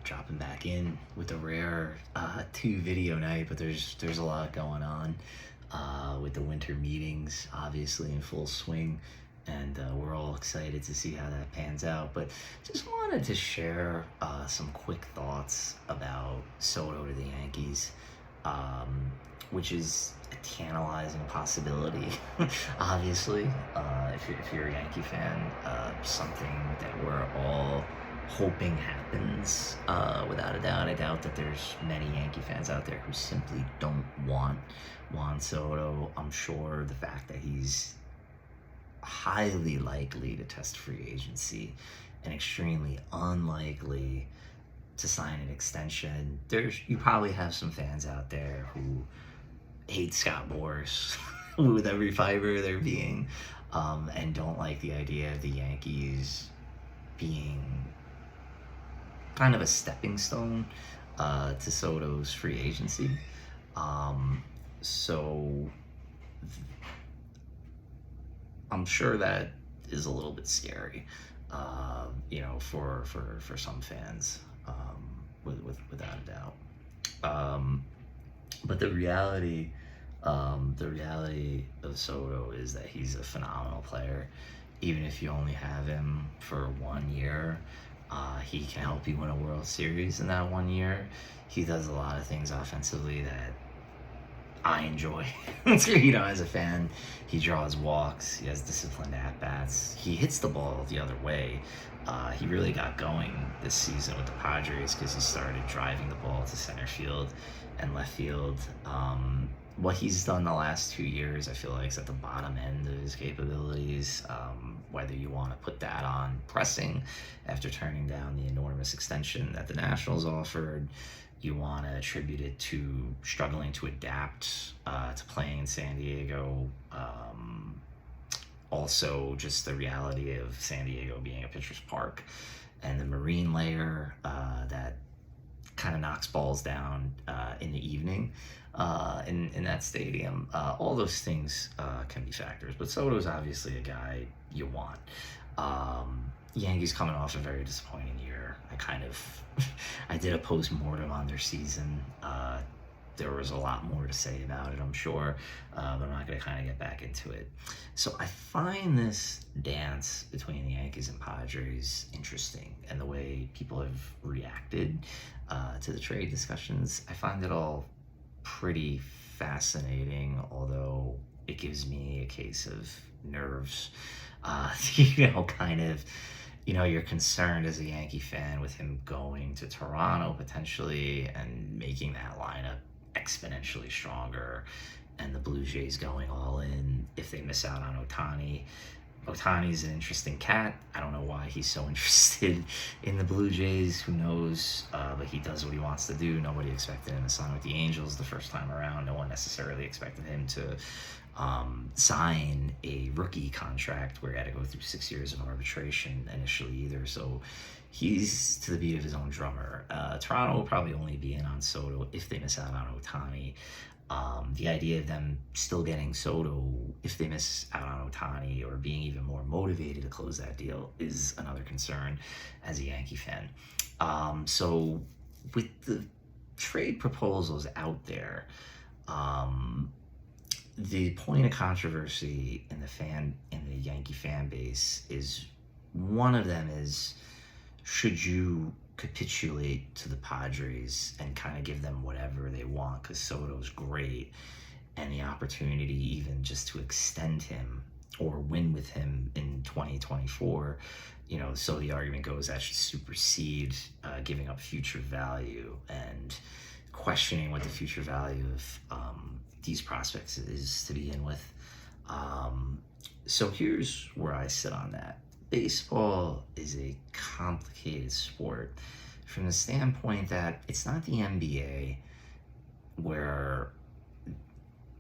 Dropping back in with a rare 2 video night, but there's a lot going on with the winter meetings, obviously in full swing, and we're all excited to see how that pans out. But just wanted to share some quick thoughts about Soto to the Yankees, which is a tantalizing possibility. Obviously, if you're a Yankee fan, something that we're all hoping happens, without a doubt. I doubt that there's many Yankee fans out there who simply don't want Juan Soto. I'm sure the fact that he's highly likely to test free agency and extremely unlikely to sign an extension. You probably have some fans out there who hate Scott Boras with every fiber of their being, and don't like the idea of the Yankees being kind of a stepping stone to Soto's free agency. So I'm sure that is a little bit scary, for some fans, without a doubt. But the reality of Soto is that he's a phenomenal player. Even if you only have him for 1 year, he can help you win a World Series in that 1 year. He does a lot of things offensively that I enjoy. As a fan, he draws walks. He has disciplined at-bats. He hits the ball the other way. He really got going this season with the Padres because he started driving the ball to center field and left field. What he's done the last 2 years, I feel like, is at the bottom end of his capabilities. Whether you want to put that on pressing after turning down the enormous extension that the Nationals offered, you want to attribute it to struggling to adapt to playing in San Diego. Also, just the reality of San Diego being a pitcher's park and the marine layer that kind of knocks balls down in the evening in that stadium. All those things can be factors, but Soto's obviously a guy you want. Yankees coming off a very disappointing year. I did a post-mortem on their season. There was a lot more to say about it, I'm sure, but I'm not going to kind of get back into it. So I find this dance between the Yankees and Padres interesting, and the way people have reacted to the trade discussions. I find it all pretty fascinating, although it gives me a case of nerves. You're concerned as a Yankee fan with him going to Toronto potentially and making that lineup exponentially stronger, and the Blue Jays going all in if they miss out on Ohtani. Ohtani's an interesting cat. I don't know why he's so interested in the Blue Jays. Who knows? But he does what he wants to do. Nobody expected him to sign with the Angels the first time around. No one necessarily expected him to sign a rookie contract where he had to go through 6 years of arbitration initially either. So he's to the beat of his own drummer. Toronto will probably only be in on Soto if they miss out on Ohtani. The idea of them still getting Soto if they miss out on Ohtani, or being even more motivated to close that deal, is another concern as a Yankee fan. So with the trade proposals out there, the point of controversy in the Yankee fan base is, one of them is, should you capitulate to the Padres and kind of give them whatever they want because Soto's great, and the opportunity even just to extend him or win with him in 2024, so the argument goes that should supersede giving up future value and questioning what the future value of these prospects is to begin with. So here's where I sit on that. Baseball is a complicated sport from the standpoint that it's not the NBA, where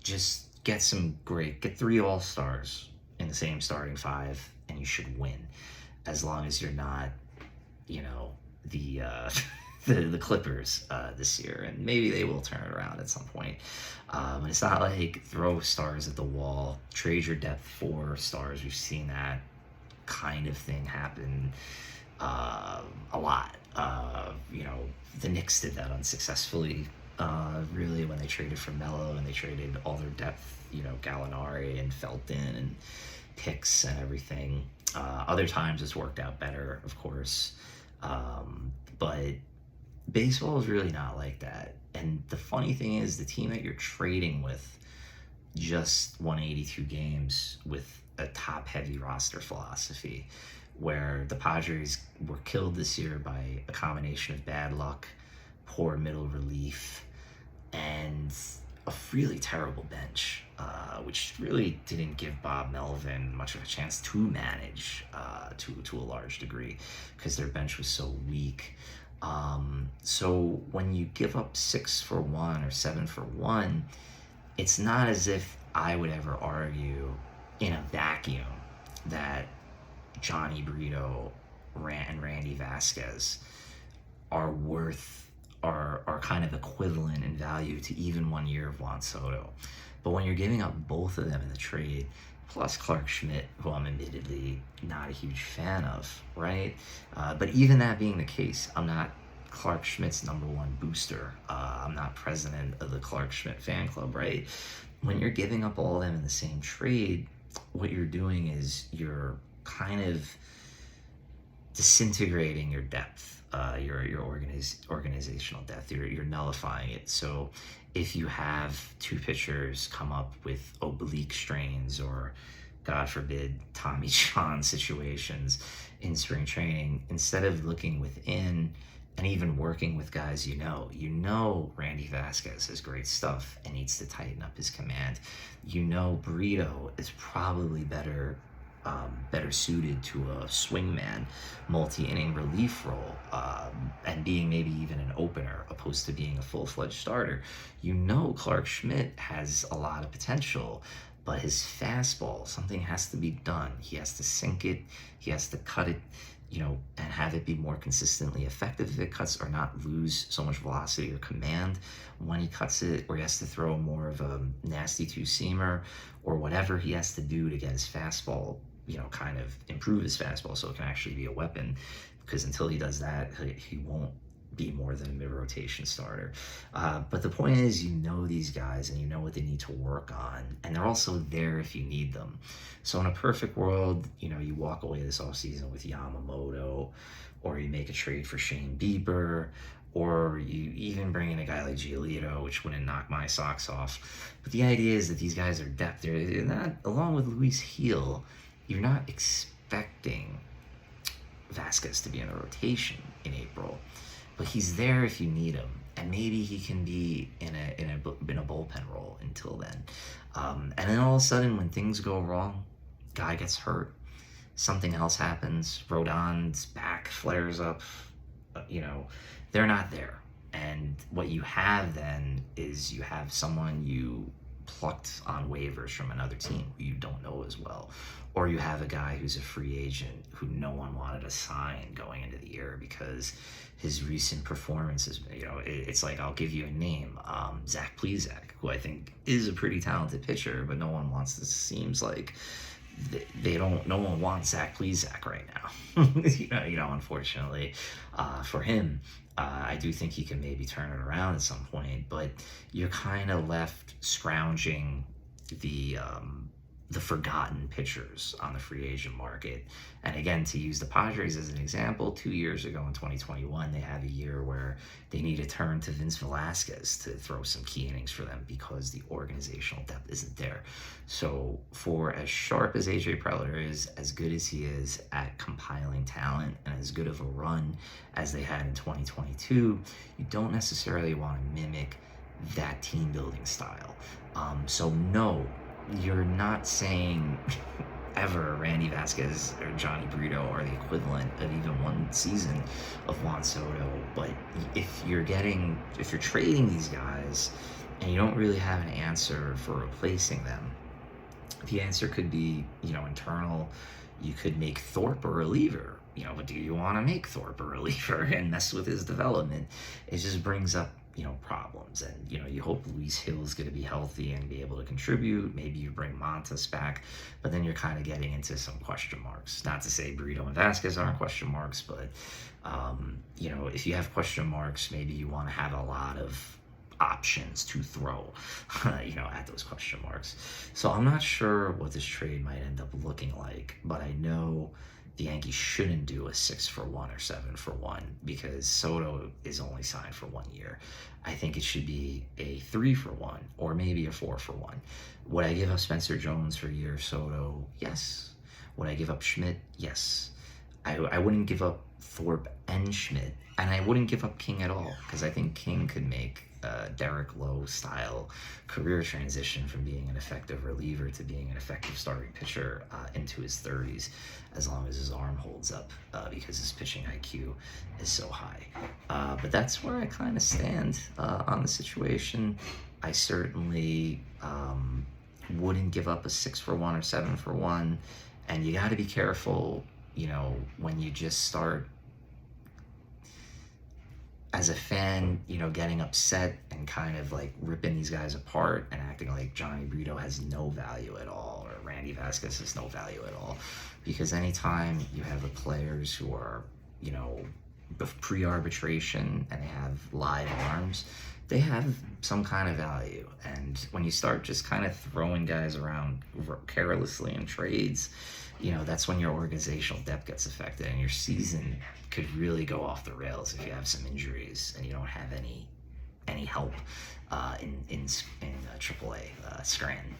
just get 3 all-stars in the same starting 5 and you should win, as long as you're not, the Clippers this year, and maybe they will turn it around at some point. But it's not like throw stars at the wall, trade your depth for stars. We've seen that kind of thing happen a lot The Knicks did that unsuccessfully, really, when they traded for Melo and they traded all their depth, Gallinari and Felton and picks and everything. Other times it's worked out better, of course. But baseball is really not like that. And the funny thing is, the team that you're trading with just won 82 games with a top-heavy roster philosophy, where the Padres were killed this year by a combination of bad luck, poor middle relief, and a really terrible bench, which really didn't give Bob Melvin much of a chance to manage to a large degree because their bench was so weak. So when you give up 6 for 1 or 7 for 1, it's not as if I would ever argue in a vacuum that Johnny Brito and Randy Vasquez are kind of equivalent in value to even 1 year of Juan Soto. But when you're giving up both of them in the trade, plus Clark Schmidt, who I'm admittedly not a huge fan of, right? But even that being the case, I'm not Clark Schmidt's #1 booster. I'm not president of the Clark Schmidt fan club, right? When you're giving up all of them in the same trade, what you're doing is you're kind of disintegrating your depth, your organizational depth. You're nullifying it. So if you have 2 pitchers come up with oblique strains or, God forbid, Tommy John situations in spring training, instead of looking within and even working with guys Randy Vasquez has great stuff and needs to tighten up his command. Brito is probably better suited to a swingman, multi-inning relief role, and being maybe even an opener opposed to being a full-fledged starter. Clark Schmidt has a lot of potential, but his fastball, something has to be done. He has to sink it, he has to cut it, and have it be more consistently effective if it cuts, or not lose so much velocity or command when he cuts it, or he has to throw more of a nasty 2-seamer, or whatever he has to do to get his fastball, kind of improve his fastball so it can actually be a weapon, because until he does that, he won't be more than a mid-rotation starter. But the point is, these guys and you know what they need to work on, and they're also there if you need them. So in a perfect world, you walk away this offseason with Yamamoto, or you make a trade for Shane Bieber, or you even bring in a guy like Giolito, which wouldn't knock my socks off. But the idea is that these guys are depth. They're not, along with Luis Gil, you're not expecting Vasquez to be in the rotation in April, but he's there if you need him, and maybe he can be in a bullpen role until then. And then all of a sudden, when things go wrong, guy gets hurt, something else happens, Rodon's back flares up, they're not there. And what you have then is you have someone you plucked on waivers from another team who you don't know as well. Or you have a guy who's a free agent who no one wanted to sign going into the year because his recent performances, it's like, I'll give you a name, Zach Plesac, who I think is a pretty talented pitcher, but no one wants to, seems like no one wants Zach Plesac right now. Unfortunately, for him, I do think he can maybe turn it around at some point, but you're kind of left scrounging the forgotten pitchers on the free agent market. And again, to use the Padres as an example, 2 years ago in 2021, they had a year where they need to turn to Vince Velasquez to throw some key innings for them because the organizational depth isn't there. So for as sharp as AJ Preller is, as good as he is at compiling talent, and as good of a run as they had in 2022, you don't necessarily want to mimic that team building style. So no, you're not saying ever Randy Vasquez or Johnny Brito are the equivalent of even one season of Juan Soto. But if you're trading these guys and you don't really have an answer for replacing them, the answer could be, internal. You could make Thorpe a reliever. but do you want to make Thorpe a reliever and mess with his development? It just brings up, problems. And, you hope Luis Hill is going to be healthy and be able to contribute. Maybe you bring Montas back, but then you're kind of getting into some question marks. Not to say Burrito and Vasquez aren't question marks, but, if you have question marks, maybe you want to have a lot of options to throw, at those question marks. So I'm not sure what this trade might end up looking like, but I know the Yankees shouldn't do a 6-for-1 or 7-for-1 because Soto is only signed for 1 year. I think it should be a 3-for-1 or maybe a 4-for-1. Would I give up Spencer Jones for a year of Soto? Yes. Would I give up Schmidt? Yes. I wouldn't give up Thorpe and Schmidt, and I wouldn't give up King at all because I think King could make Derek Lowe style career transition from being an effective reliever to being an effective starting pitcher into his 30s, as long as his arm holds up, because his pitching IQ is so high. But that's where I kind of stand on the situation. I certainly wouldn't give up a 6-for-1 or 7-for-1, and you got to be careful, when you just start as a fan, getting upset and kind of like ripping these guys apart and acting like Johnny Brito has no value at all or Randy Vasquez has no value at all. Because anytime you have the players who are, pre-arbitration and they have live arms, they have some kind of value. And when you start just kind of throwing guys around carelessly in trades, that's when your organizational depth gets affected and your season could really go off the rails if you have some injuries and you don't have any help in AAA Scranton.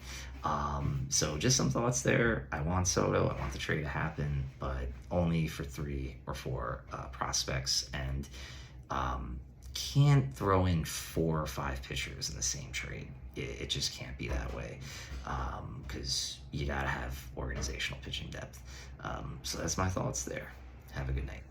So just some thoughts there. I want Soto. I want the trade to happen, but only for 3 or 4 prospects, and can't throw in 4 or 5 pitchers in the same trade. It just can't be that way, because you got to have organizational pitching depth. So that's my thoughts there. Have a good night.